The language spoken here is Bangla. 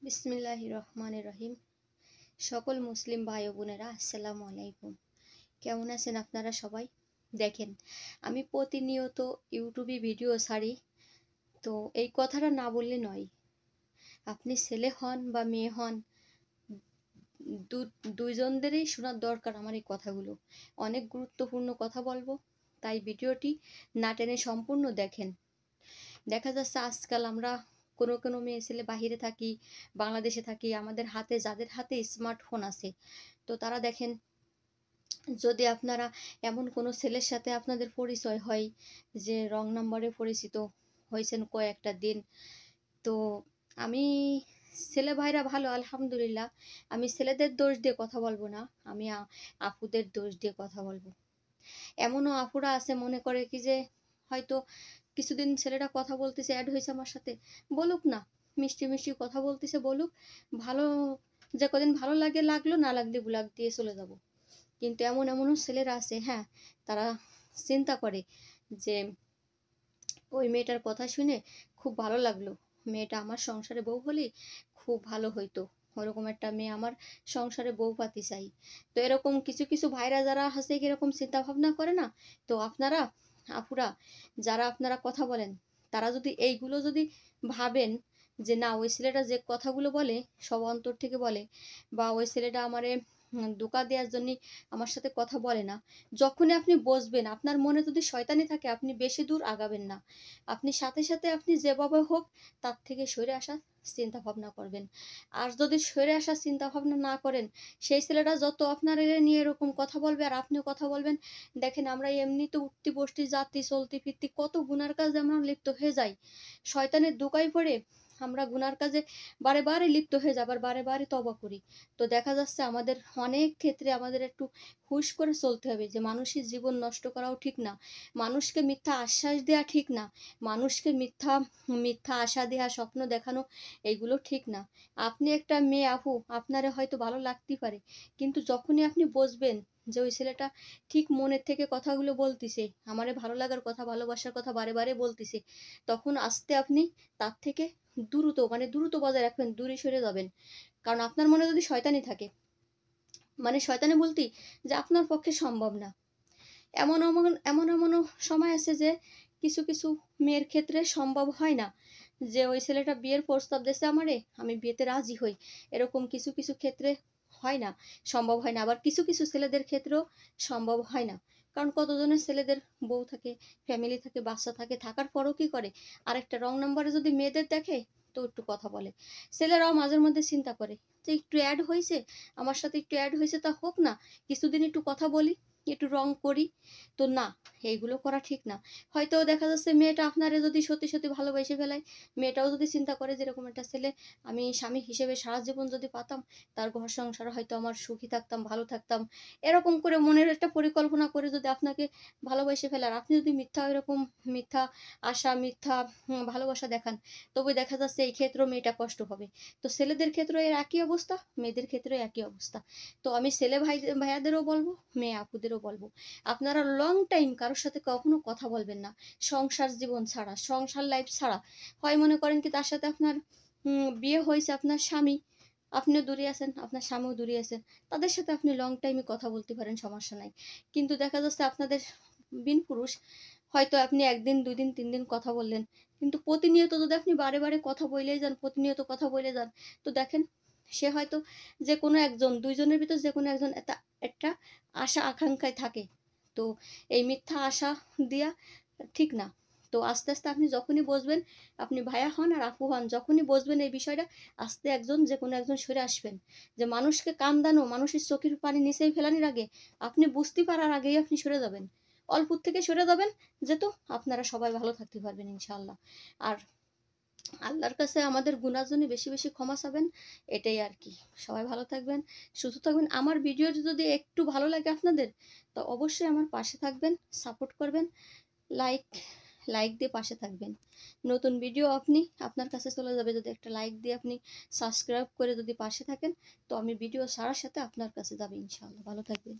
বিসমিল্লাহির রহমানির রহিম। সকল মুসলিম ভাই ও বোনেরা আসসালামু আলাইকুম। কেমন আছেন আপনারা সবাই? দেখেন, আমি প্রতিনিয়ত ইউটিউবে ভিডিও ছাড়ি, তো এই কথাটা না বললে নয়। আপনি ছেলে হন বা মেয়ে হন, দুইজনদেরই শোনার দরকার আমার এই কথাগুলো। অনেক গুরুত্বপূর্ণ কথা বলবো, তাই ভিডিওটি না টেনে সম্পূর্ণ দেখেন। দেখা যাচ্ছে আজকাল আমরা কোনো কোনো মেয়ে ছেলে বাহিরে থাকি, বাংলাদেশে থাকি, আমাদের হাতে যাদের হাতে স্মার্টফোন আছে, তো তারা দেখেন, যদি আপনারা এমন কোনো ছেলের সাথে আপনাদের পরিচয় হয় যে রং নাম্বারে পরিচিত হয়েছেন কয়েকটা দিন, তো আমি ছেলে ভাইরা ভালো আলহামদুলিল্লাহ, আমি ছেলেদের দোষ দিয়ে কথা বলবো না, আমি আপুদের দোষ দিয়ে কথা বলবো। এমনও আপুরা আছে মনে করে কি যে হয়তো কিছুদিন ছেলেটা কথা বলতেছে, অ্যাড হয়েছে আমার সাথে, বলুক না, মিষ্টি মিষ্টি কথা বলতেছে বলুক, ভালো, যে কদিন ভালো লাগে লাগলো, না লাগলে ব্লক দিয়ে চলে যাব। কিন্তু এমনও ছেলেরা আছে, হ্যাঁ, তারা চিন্তা করে যে ওই মেয়েটার কথা শুনে খুব ভালো লাগলো, মেয়েটা আমার সংসারে বউ হলে খুব ভালো হইতো, ওরকম একটা মেয়ে আমার সংসারে বউ পাতি চাই। তো এরকম কিছু কিছু ভাইরা যারা আছে এরকম চিন্তা ভাবনা করে না, তো আপনারা আপুরা যারা আপনারা কথা বলেন, তারা যদি এইগুলো যদি ভাবেন যে না, ওই ছেলেটা যে কথাগুলো বলে সব অন্তর থেকে বলে, বা ওই ছেলেটা আমারে ধোঁকা দেওয়ার জন্য আমার সাথে কথা বলে না, যখনই আপনি বসবেন আপনার মনে যদি শয়তানি থাকে, আপনি বেশি দূর আগাবেন না, আপনি সাথে সাথে আপনি যেভাবে হোক তার থেকে সরে আসার চিন্তা ভাবনা করবেন। আর যদি সরে আসার চিন্তা ভাবনা না করেন, সেই ছেলেটা যত আপনার নিয়ে এরকম কথা বলবে আর আপনিও কথা বলবেন, দেখেন আমরা এমনিতে উঠতি বসতি যাত্রী চলতি ফিরতি কত গুনার কাজে আমরা লিপ্ত হয়ে যাই, শয়তানের ধোঁকায় পড়ে আমরা গুনার কাজে বারে বারে লিপ্ত হয়ে যাবার, বারে বারে তওবা করি। তো দেখা যাচ্ছে আমাদের অনেক ক্ষেত্রে আমাদের একটু হুঁশ করে চলতে হবে যে মানুষের জীবন নষ্ট করাও ঠিক না, মানুষকে মিথ্যা আশ্বাস দেওয়া ঠিক না, মানুষকে মিথ্যা মিথ্যা আশা দেওয়া, স্বপ্ন দেখানো, এগুলো ঠিক না। আপনি একটা মেয়ে আপু, আপনারে হয়তো ভালো লাগতেই পারে, কিন্তু যখনই আপনি বুঝবেন যে ওই ছেলেটা ঠিক মনের থেকে কথাগুলো বলতিছে, আমারে ভালো লাগার কথা, ভালোবাসার কথা বারে বারে বলতিছে, তখন আস্তে আপনি তার থেকে দ্রুত বজায় রাখবেন, দূরে সরে যাবেন। কারণ আপনার মনে যদি শয়তানি থাকে, মানে শয়তানি বলতে যে আপনার পক্ষে সম্ভব না, এমনও সময় আছে যে কিছু কিছু মেয়ের ক্ষেত্রে সম্ভব হয় না যে ওই ছেলেটা বিয়ের প্রস্তাব দিয়েছে আমারে, আমি বিয়েতে রাজি হই, এরকম কিছু কিছু ক্ষেত্রে হয় না, সম্ভব হয় না। আবার কিছু কিছু ছেলেদের ক্ষেত্রেও সম্ভব হয় না, কারণ কতজনের ছেলেদের বউ থাকে, ফ্যামিলি থাকে, বাচ্চা থাকে, থাকার পরও কি করে আরেকটা রং নাম্বারে যদি মেয়েদের দেখে, তো একটু কথা বলে। ছেলেরাও মাঝের মধ্যে চিন্তা করে যে একটু অ্যাড হয়েছে, আমার সাথে একটু অ্যাড হয়েছে, তা হোক না, কিছুদিন একটু কথা বলি, একটু রং করি। তো না, এইগুলো করা ঠিক না। হয়তো দেখা যাচ্ছে মেয়েটা আপনারে যদি সত্যি সত্যি ভালোবেসে ফেলায়, মেয়েটাও যদি চিন্তা করে যেরকম একটা ছেলে আমি স্বামী হিসেবে সারা জীবন যদি পাতাম, তার ঘর সংসার হয়তো আমার সুখী থাকতাম, ভালো থাকতাম, এরকম করে মনের একটা পরিকল্পনা করে যদি আপনাকে ভালোবেসে ফেলে, আর আপনি যদি মিথ্যা এরকম মিথ্যা আশা, মিথ্যা ভালোবাসা দেখান, তবে দেখা যাচ্ছে এই ক্ষেত্রেও মেয়েটা কষ্ট হবে। তো ছেলেদের ক্ষেত্রেও এর একই অবস্থা, মেয়েদের ক্ষেত্রেও একই অবস্থা। তো আমি ছেলে ভাইয়াদেরও বলবো, মেয়ে আপুদেরও বলবো, আপনারা লং টাইম কারোর সাথে কখনো কথা বলবেন না, সংসার জীবন ছাড়া, সংসার লাইফ ছাড়া। হয় মনে করেন কি তার সাথে আপনার বিয়ে হয়েছে, আপনার স্বামী, আপনিও দূরে আছেন, আপনার স্বামীও দূরে আছেন, তাদের সাথে আপনি লং টাইমে কথা বলতে পারেন, সমস্যা নাই। কিন্তু দেখা যাচ্ছে আপনাদের বিন পুরুষ, হয়তো আপনি একদিন দুই দিন তিন দিন কথা বললেন, কিন্তু প্রতিনিয়ত যদি আপনি বারে বারে কথা বলেই যান, প্রতিনিয়ত কথা বলে যান, তো দেখেন সে হয়তো যে কোনো একজন, দুইজনের ভিতর যে কোনো একজন একটা আশা আকাঙ্ক্ষায় থাকে। তো এই মিথ্যা আশা দিয়া ঠিক না। তো আস্তে আস্তে আপনি যখনই বুঝবেন, আপনি ভাইয়া হন আর আপু হন, যখনই বুঝবেন এই বিষয়টা, আস্তে একজন যে কোনো একজন সরে আসবেন। যে মানুষকে কান্দানো, মানুষের চোখের পানি নিচেই ফেলানোর আগে, আপনি বুঝতে পারার আগেই আপনি সরে যাবেন, অল্প থেকে সরে যাবেন, যেহেতু আপনারা সবাই ভালো থাকতে পারবেন ইনশাআল্লাহ। আর আল্লাহর কাছে আমাদের গুনার জন্য বেশি বেশি ক্ষমা চাবেন, এটাই আর কি। সবাই ভালো থাকবেন, সুস্থ থাকবেন। আমার ভিডিও যদি একটু ভালো লাগে আপনাদের, তো অবশ্যই আমার পাশে থাকবেন, সাপোর্ট করবেন, লাইক লাইক দিয়ে পাশে থাকবেন। নতুন ভিডিও আপনি আপনার কাছে চলে যাবে যদি একটা লাইক দিয়ে আপনি সাবস্ক্রাইব করে যদি পাশে থাকেন, তো আমি ভিডিও ছাড়ার সাথে আপনার কাছে যাবে ইনশাআল্লাহ। ভালো থাকবেন।